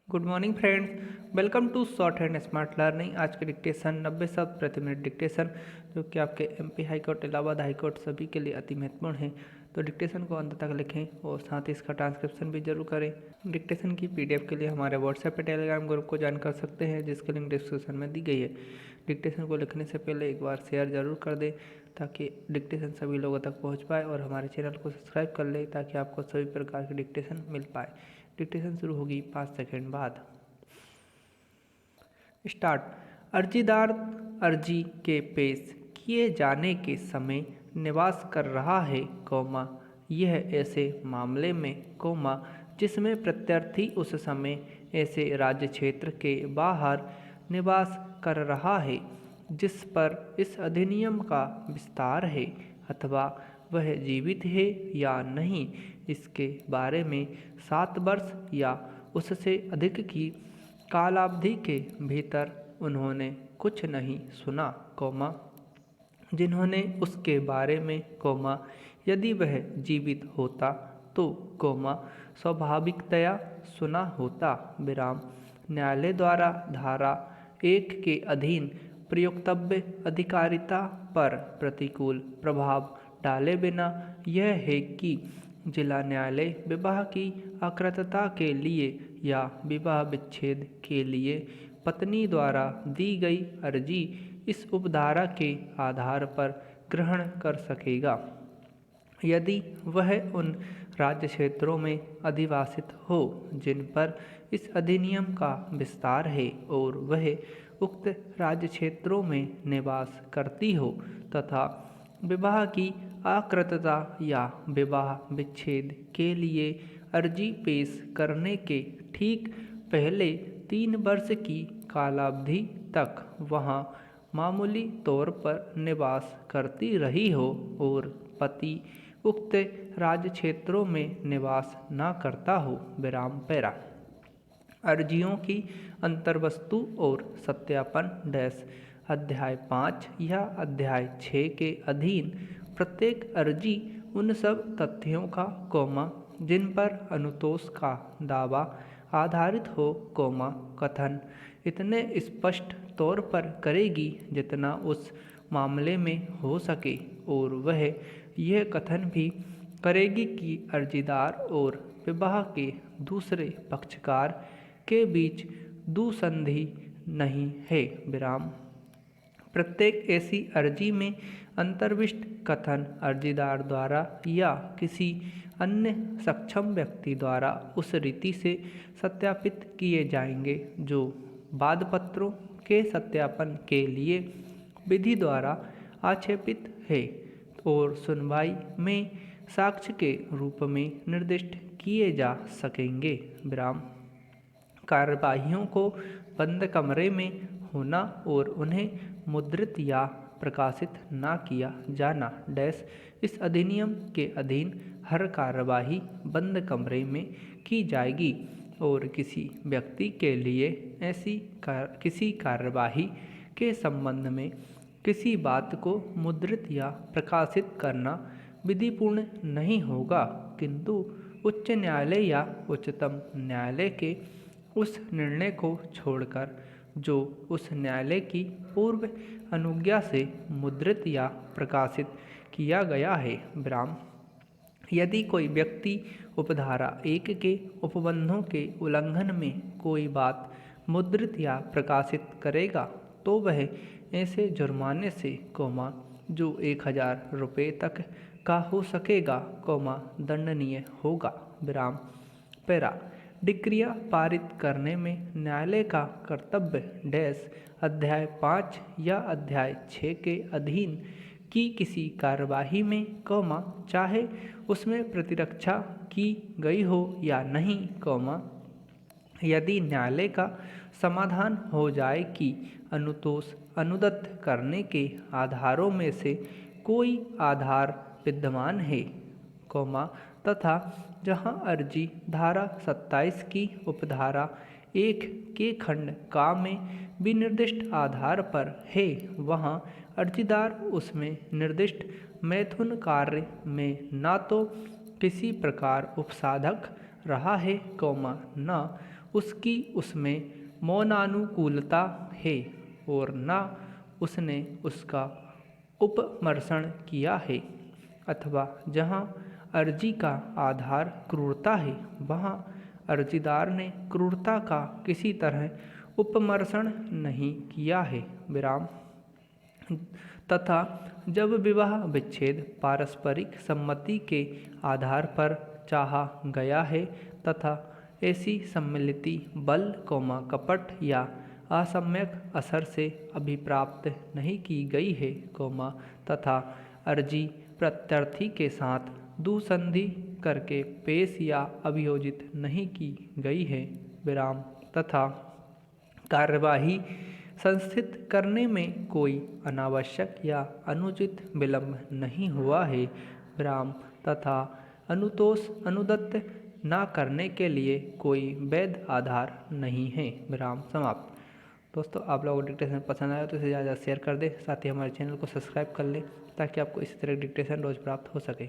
Good morning friends, welcome to shorthand smart learning. आज के dictation 90 शब्द प्रति मिनट डिक्टेशन, जो कि आपके MP high court, Allahabad high court सभी के लिए अति महत्वपूर्ण है। तो डिक्टेशन को अंत तक लिखें और साथ ही इसका ट्रांसक्रिप्शन भी जरूर करें। डिक्टेशन की पीडीएफ के लिए हमारे व्हाट्सएप पे टेलीग्राम ग्रुप को ज्वाइन कर सकते हैं, जिसकी लिंक डिस्क्रिप्शन में दी गई है। डिक्टेशन को लिखने से पहले एक बार शेयर जरूर कर दें ताकि डिक्टेशन सभी लोगों तक पहुँच पाए, और हमारे चैनल को सब्सक्राइब कर लें ताकि आपको सभी प्रकार की डिक्टेशन मिल पाए। डिक्टेशन शुरू होगी 5 सेकेंड बाद। स्टार्ट। अर्जीदार अर्जी के पेश किए जाने के समय निवास कर रहा है, यह ऐसे मामले में, जिसमें प्रत्यार्थी उस समय ऐसे राज्य क्षेत्र के बाहर निवास कर रहा है जिस पर इस अधिनियम का विस्तार है, अथवा वह जीवित है या नहीं, इसके बारे में 7 वर्ष या उससे अधिक की कालावधि के भीतर उन्होंने कुछ नहीं सुना, जिन्होंने उसके बारे में, यदि वह जीवित होता तो, स्वाभाविकतया सुना होता, न्यायालय द्वारा धारा 1 के अधीन प्रयोक्तव्य अधिकारिता पर प्रतिकूल प्रभाव डाले बिना यह है कि जिला न्यायालय विवाह की अकृतता के लिए या विवाह विच्छेद के लिए पत्नी द्वारा दी गई अर्जी इस उपधारा के आधार पर ग्रहण कर सकेगा, यदि वह उन राज्य क्षेत्रों में अधिवासित हो जिन पर इस अधिनियम का विस्तार है, और वह उक्त राज्य क्षेत्रों में निवास करती हो, तथा विवाह की अकृतता या विवाह विच्छेद के लिए अर्जी पेश करने के ठीक पहले 3 वर्ष की कालावधि तक वहाँ मामूली तौर पर निवास करती रही हो, और पति उक्त राज्य क्षेत्रों में निवास न करता हो, पैरा। अर्जियों की अंतर्वस्तु और सत्यापन अध्याय 5 या अध्याय 6 के अधीन प्रत्येक अर्जी उन सब तथ्यों का, जिन पर अनुतोष का दावा आधारित हो, कथन इतने स्पष्ट तौर पर करेगी जितना उस मामले में हो सके, और वह यह कथन भी करेगी कि अर्जीदार और विवाह के दूसरे पक्षकार के बीच दुसंधि नहीं है, प्रत्येक ऐसी अर्जी में अंतर्विष्ट कथन अर्जीदार द्वारा या किसी अन्य सक्षम व्यक्ति द्वारा उस रीति से सत्यापित किए जाएंगे जो वादपत्रों के सत्यापन के लिए विधि द्वारा आक्षेपित है, और सुनवाई में साक्ष्य के रूप में निर्दिष्ट किए जा सकेंगे, कार्यवाहियों को बंद कमरे में होना और उन्हें मुद्रित या प्रकाशित न किया जाना, इस अधिनियम के अधीन हर कार्यवाही बंद कमरे में की जाएगी, और किसी व्यक्ति के लिए ऐसी किसी कार्यवाही के संबंध में किसी बात को मुद्रित या प्रकाशित करना विधिपूर्ण नहीं होगा, किंतु उच्च न्यायालय या उच्चतम न्यायालय के उस निर्णय को छोड़कर जो उस न्यायालय की पूर्व अनुज्ञा से मुद्रित या प्रकाशित किया गया है, यदि कोई व्यक्ति उपधारा 1 के उपबंधों के उल्लंघन में कोई बात मुद्रित या प्रकाशित करेगा तो वह ऐसे जुर्माने से, जो 1000 रुपये तक का हो सकेगा, दंडनीय होगा, पैरा। डिक्रिया पारित करने में न्यायालय का कर्तव्य अध्याय 5 या अध्याय 6 के अधीन की किसी कार्यवाही में, चाहे उसमें प्रतिरक्षा की गई हो या नहीं, यदि न्यायालय का समाधान हो जाए कि अनुतोष अनुदत्त करने के आधारों में से कोई आधार विद्यमान है, तथा जहां अर्जी धारा 27 की उपधारा 1 के खंड का में विनिर्दिष्ट आधार पर है, वहां अर्जीदार उसमें निर्दिष्ट मैथुन कार्य में न तो किसी प्रकार उपसाधक रहा है, न उसकी उसमें मौनानुकूलता है और न उसने उसका उपमर्शन किया है, अथवा जहाँ अर्जी का आधार क्रूरता है वहाँ अर्जीदार ने क्रूरता का किसी तरह उपमर्शन नहीं किया है। विराम। तथा जब विवाह विच्छेद पारस्परिक सम्मति के आधार पर चाहा गया है तथा ऐसी सम्मिलिति बल कपट या असम्यक असर से अभिप्राप्त नहीं की गई है, तथा अर्जी प्रत्यर्थी के साथ दुसंधि करके पेश या अभियोजित नहीं की गई है। विराम। तथा कार्यवाही संस्थित करने में कोई अनावश्यक या अनुचित विलंब नहीं हुआ है। विराम। तथा अनुतोष अनुदत्त न करने के लिए कोई वैध आधार नहीं है। विराम समाप्त। दोस्तों, आप लोगों को डिक्टेशन पसंद आया तो इसे ज़्यादा शेयर कर दें, साथ ही हमारे चैनल को सब्सक्राइब कर लें ताकि आपको इसी तरह डिक्टेशन रोज़ प्राप्त हो सके।